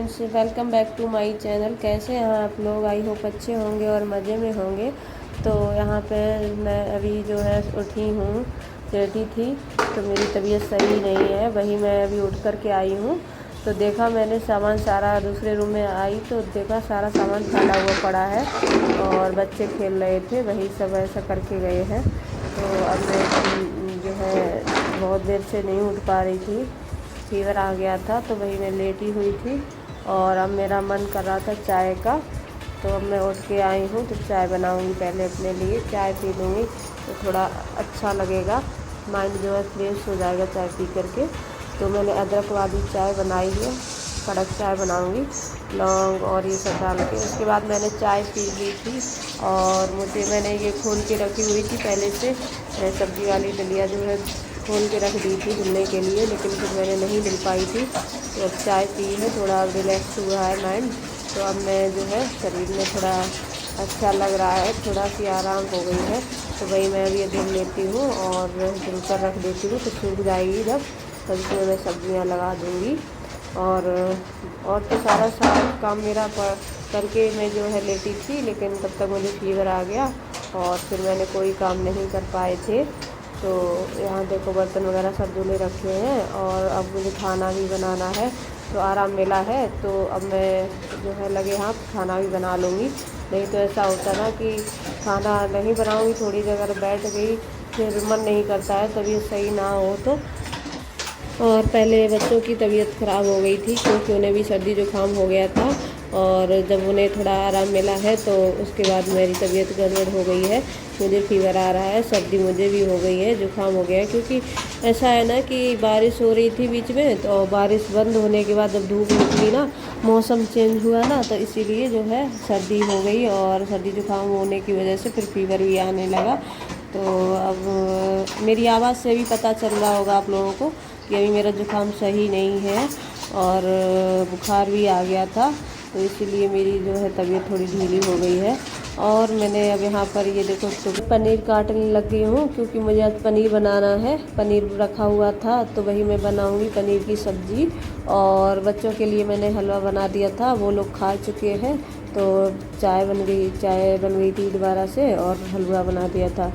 Friends, welcome back to my channel. कैसे हैं आप लोग? आई होप अच्छे होंगे और मज़े में होंगे। तो यहाँ पे मैं अभी जो है उठी हूँ, लेटी थी तो मेरी तबीयत सही नहीं है। वही मैं अभी उठ कर के आई हूँ तो देखा मैंने सामान सारा, दूसरे रूम में आई तो देखा सारा सामान फैला हुआ पड़ा है और बच्चे खेल रहे थे, वही सब ऐसा करके गए हैं। तो अब मैं जो है बहुत देर से नहीं उठ पा रही थी, फीवर आ गया था तो वही मैं लेटी हुई थी और अब मेरा मन कर रहा था चाय का। तो अब मैं उठ के आई हूँ तो चाय बनाऊँगी, पहले अपने लिए चाय पी लूँगी तो थोड़ा अच्छा लगेगा, माइंड जो है फ्रेश हो जाएगा चाय पी करके। तो मैंने अदरक वाली चाय बनाई है, कड़क चाय बनाऊँगी, लौंग और ये सब डाल के। उसके बाद मैंने चाय पी ली थी और मैंने ये खोल के रखी हुई थी पहले से, सब्ज़ी वाली डलिया जो है खोल के रख दी थी धुलने के लिए, लेकिन फिर मैंने नहीं धुल पाई थी। तो अब चाय पी है, थोड़ा रिलैक्स हुआ है माइंड। तो अब मैं जो है शरीर में थोड़ा अच्छा लग रहा है, थोड़ा सी आराम हो गई है। तो वही मैं अभी धुल लेती हूँ और धुल कर रख देती हूँ तो सूख जाएगी जब, तब इसमें मैं सब्जियाँ लगा दूँगी। और तो सारा काम मेरा करके मैं जो है लेटी थी, लेकिन तब तक मुझे फीवर आ गया और फिर मैंने कोई काम नहीं कर पाए थे। तो यहाँ देखो बर्तन वगैरह सब धुले रखे हैं और अब मुझे खाना भी बनाना है। तो आराम मिला है तो अब मैं जो है लगे हाथ खाना भी बना लूँगी। नहीं तो ऐसा होता ना कि खाना नहीं बनाऊँगी, थोड़ी देर अगर बैठ गई फिर मन नहीं करता है, तबीयत सही ना हो तो। और पहले बच्चों की तबीयत ख़राब हो गई थी क्योंकि उन्हें भी सर्दी जुकाम हो गया था और जब उन्हें थोड़ा आराम मिला है तो उसके बाद मेरी तबीयत गड़बड़ हो गई है, मुझे फीवर आ रहा है, सर्दी मुझे भी हो गई है, जुकाम हो गया है। क्योंकि ऐसा है ना कि बारिश हो रही थी बीच में, तो बारिश बंद होने के बाद जब धूप निकली ना, मौसम चेंज हुआ ना, तो इसीलिए जो है सर्दी हो गई और सर्दी जुकाम होने की वजह से फिर फीवर भी आने लगा। तो अब मेरी आवाज़ से भी पता चल रहा होगा आप लोगों को कि अभी मेरा जुकाम सही नहीं है और बुखार भी आ गया था, तो इसीलिए मेरी जो है तबीयत थोड़ी ढीली हो गई है। और मैंने अब यहाँ पर ये देखो तो पनीर काटने लग गई हूँ क्योंकि मुझे आज पनीर बनाना है। पनीर रखा हुआ था तो वही मैं बनाऊँगी, पनीर की सब्ज़ी। और बच्चों के लिए मैंने हलवा बना दिया था, वो लोग खा चुके हैं। तो चाय बन गई थी दोबारा से और हलवा बना दिया था।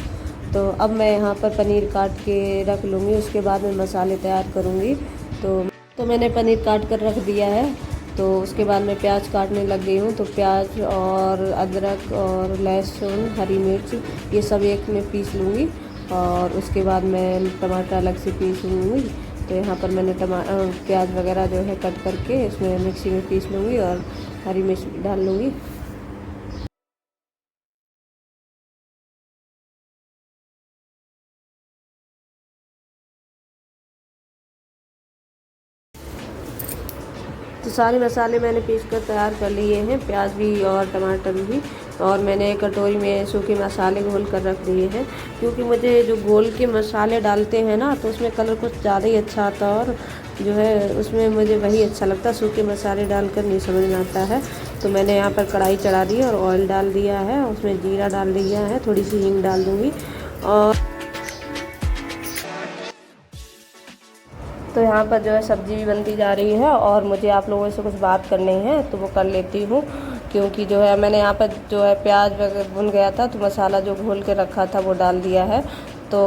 तो अब मैं यहाँ पर पनीर काट के रख लूँगी, उसके बाद मैं मसाले तैयार करूँगी। तो मैंने पनीर काट कर रख दिया है। तो उसके बाद मैं प्याज काटने लग गई हूँ। तो प्याज और अदरक और लहसुन, हरी मिर्च, ये सब एक में पीस लूँगी और उसके बाद मैं टमाटर अलग से पीस लूँगी। तो यहाँ पर मैंने प्याज वगैरह जो है कट करके इसमें मिक्सी में पीस लूँगी और हरी मिर्च डाल लूँगी। तो सारे मसाले मैंने पीस कर तैयार कर लिए हैं, प्याज भी और टमाटर भी। और मैंने एक कटोरी में सूखे मसाले घोल कर रख दिए हैं क्योंकि मुझे जो घोल के मसाले डालते हैं ना तो उसमें कलर कुछ ज़्यादा ही अच्छा आता है और जो है उसमें मुझे वही अच्छा लगता है, सूखे मसाले डालकर नहीं समझ में आता है। तो मैंने यहाँ पर कढ़ाई चढ़ा दी और ऑयल डाल दिया है, उसमें जीरा डाल दिया है, थोड़ी सी हींग डाल दूँगी। और तो यहाँ पर जो है सब्ज़ी भी बनती जा रही है और मुझे आप लोगों से कुछ बात करनी है तो वो कर लेती हूँ। क्योंकि जो है मैंने यहाँ पर जो है प्याज वगैरह भुन गया था तो मसाला जो घोल के रखा था वो डाल दिया है। तो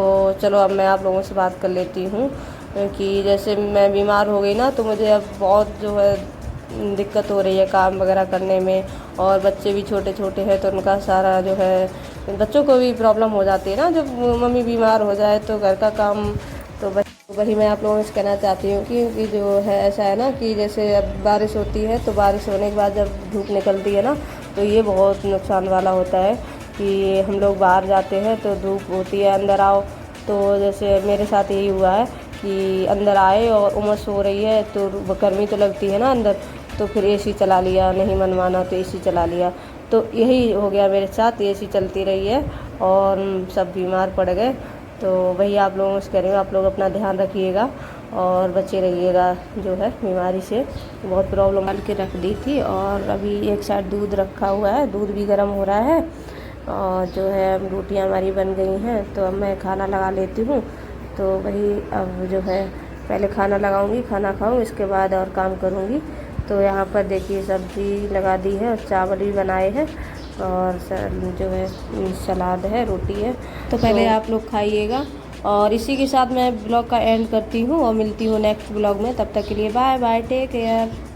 चलो अब मैं आप लोगों से बात कर लेती हूँ कि जैसे मैं बीमार हो गई ना तो मुझे अब बहुत जो है दिक्कत हो रही है काम वगैरह करने में। और बच्चे भी छोटे छोटे हैं तो उनका सारा जो है, बच्चों को भी प्रॉब्लम हो जाती है ना जब मम्मी बीमार हो जाए तो घर का काम। तो वही मैं आप लोगों से कहना चाहती हूँ कि जो है ऐसा है ना कि जैसे अब बारिश होती है तो बारिश होने के बाद जब धूप निकलती है ना तो ये बहुत नुकसान वाला होता है कि हम लोग बाहर जाते हैं तो धूप होती है, अंदर आओ तो जैसे मेरे साथ यही हुआ है कि अंदर आए और उमस हो रही है तो गर्मी तो लगती है ना अंदर, तो फिर एसी चला लिया, नहीं मन माना तो एसी चला लिया। तो यही हो गया मेरे साथ, एसी चलती रही है और सब बीमार पड़ गए। तो वही आप लोगों से कह रही हूँ, आप लोग अपना ध्यान रखिएगा और बचे रहिएगा जो है बीमारी से। बहुत प्रॉब्लम डाल के रख दी थी और अभी एक साइड दूध रखा हुआ है, दूध भी गर्म हो रहा है और जो है रोटियां हमारी बन गई हैं। तो अब मैं खाना लगा लेती हूँ। तो वही अब जो है पहले खाना लगाऊंगी, खाना खाऊँ, इसके बाद और काम करूँगी। तो यहाँ पर देखिए सब्ज़ी लगा दी है और चावल भी बनाए हैं और जो है सलाद है, रोटी है। तो पहले आप लोग खाइएगा और इसी के साथ मैं ब्लॉग का एंड करती हूँ और मिलती हूँ नेक्स्ट ब्लॉग में। तब तक के लिए बाय बाय, टेक केयर।